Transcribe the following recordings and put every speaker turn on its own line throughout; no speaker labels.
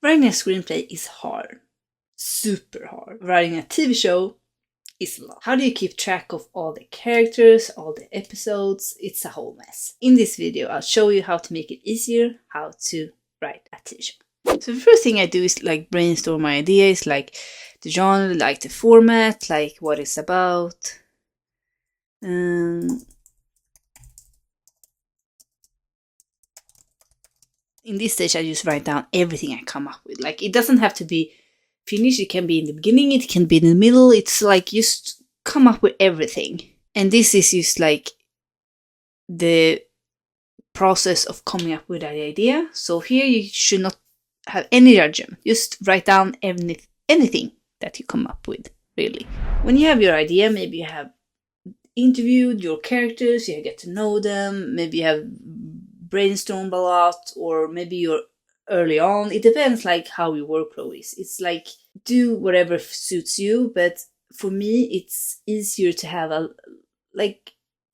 Writing a screenplay is hard. Super hard. Writing a TV show is a lot. How do you keep track of all the characters, all the episodes? It's a whole mess. In this video, I'll show you how to make it easier, how to write a TV show. So the first thing I do is like brainstorm my ideas, like the genre, like the format, like what it's about. In this stage, I just write down everything I come up with. Like, it doesn't have to be finished. It can be in the beginning. It can be in the middle. It's like just come up with everything. And this is just like the process of coming up with an idea. So here you should not have any judgment. Just write down anything that you come up with, really. When you have your idea, maybe you have interviewed your characters, you get to know them, maybe you have brainstormed a lot, or maybe you're early on. It depends like how your workflow is. It's like do whatever suits you, but for me it's easier to have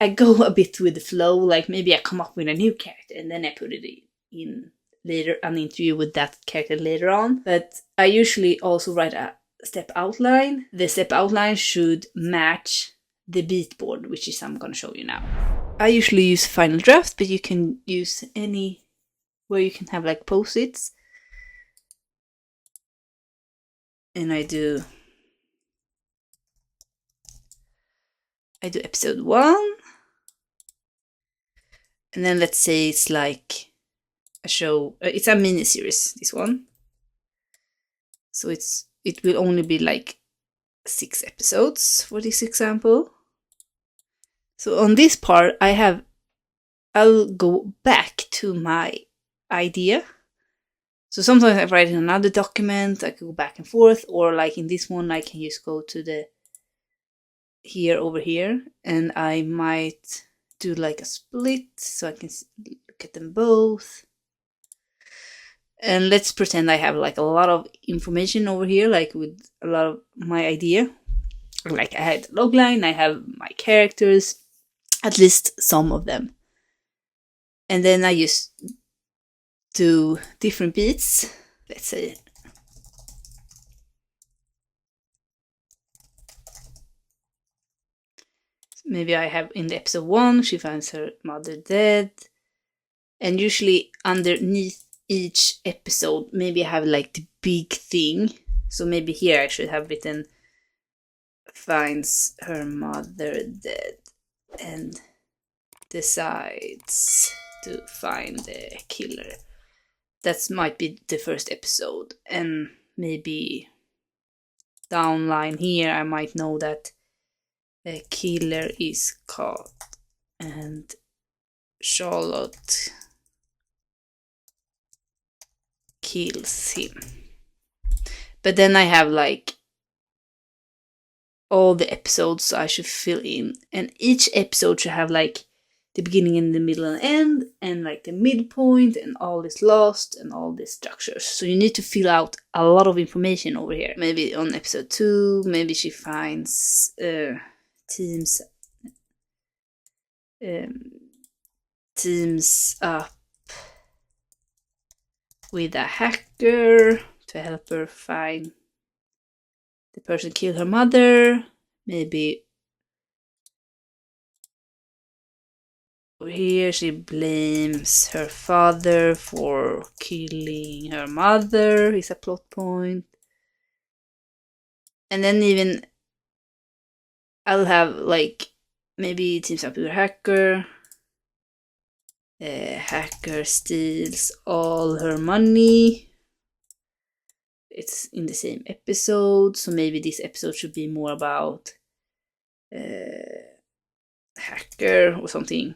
I go a bit with the flow. Like maybe I come up with a new character and then I put it in later, an interview with that character later on. But I usually also write a step outline. The step outline should match the beat board, which is I'm gonna show you now. I usually use Final Draft, but you can use any where you can have like post-its. And I do episode 1. And then let's say it's like a show, it's a mini series, this one. So it will only be like 6 episodes for this example. So on this part, I'll go back to my idea. So sometimes I write in another document, I can go back and forth, or like in this one, I can just go to the over here, and I might do like a split so I can look at them both. And let's pretend I have like a lot of information over here, like with a lot of my idea. Like I had the logline, I have my characters, at least some of them. And then I just do different beats. Let's say maybe I have in the episode 1, she finds her mother dead. And usually underneath each episode, maybe I have like the big thing. So maybe here I should have written finds her mother dead and decides to find the killer. That might be the first episode. And maybe downline here I might know that the killer is caught and Charlotte kills him. But then I have like all the episodes I should fill in, and each episode should have like the beginning and the middle and end, and like the midpoint, and all is lost, and all the structures. So you need to fill out a lot of information over here. Maybe on episode 2, maybe she finds teams up with a hacker to help her find the person killed her mother. Maybe over here she blames her father for killing her mother, is a plot point. And then even I'll have like maybe teams up with a hacker. Hacker steals all her money. It's in the same episode, so maybe this episode should be more about hacker or something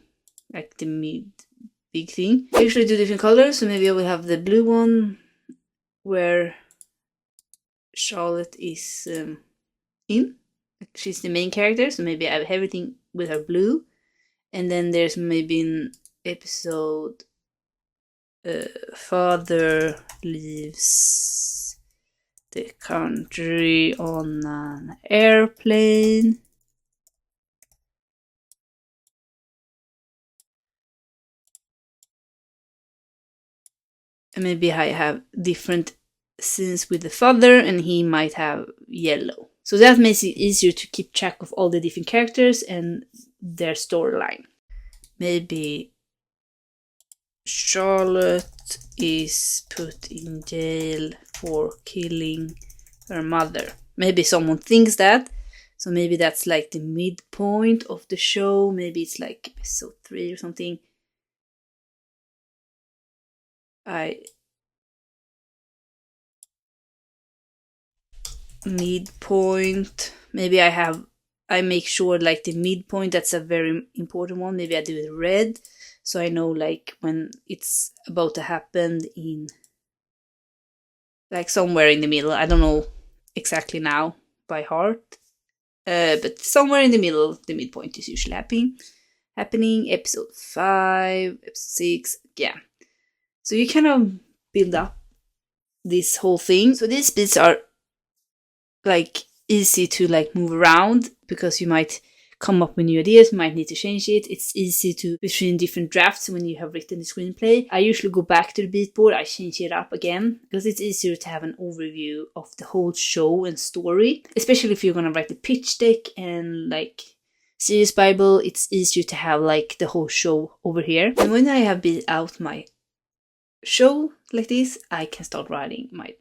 like the big thing. I usually do different colors, so maybe I will have the blue one where Charlotte is in. She's the main character, so maybe I have everything with her blue. And then there's maybe an episode father leaves the country on an airplane. And maybe I have different scenes with the father, and he might have yellow. So that makes it easier to keep track of all the different characters and their storyline. Maybe Charlotte is put in jail for killing her mother. Maybe someone thinks that. So maybe that's like the midpoint of the show. Maybe it's like episode 3 or something. Midpoint. Maybe I make sure like the midpoint, that's a very important one. Maybe I do it red, so I know like when it's about to happen in like somewhere in the middle. I don't know exactly now by heart, but somewhere in the middle, the midpoint is usually happening. Episode 5, episode 6, yeah. So you kind of build up this whole thing. So these bits are like easy to like move around, because you might come up with new ideas, you might need to change it. It's easy to between different drafts when you have written the screenplay. I usually go back to the beat board, I change it up again, because it's easier to have an overview of the whole show and story, especially if you're gonna write the pitch deck and like series bible. It's easier to have like the whole show over here. And when I have built out my show like this, I can start writing my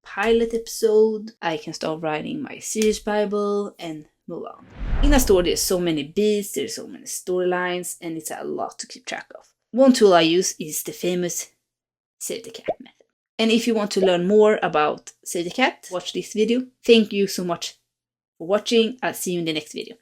pilot episode, I can start writing my series bible and move on. In a story, there's so many beats, there's so many storylines, and it's a lot to keep track of. One tool I use is the famous Save the Cat method. And if you want to learn more about Save the Cat, watch this video. Thank you so much for watching. I'll see you in the next video.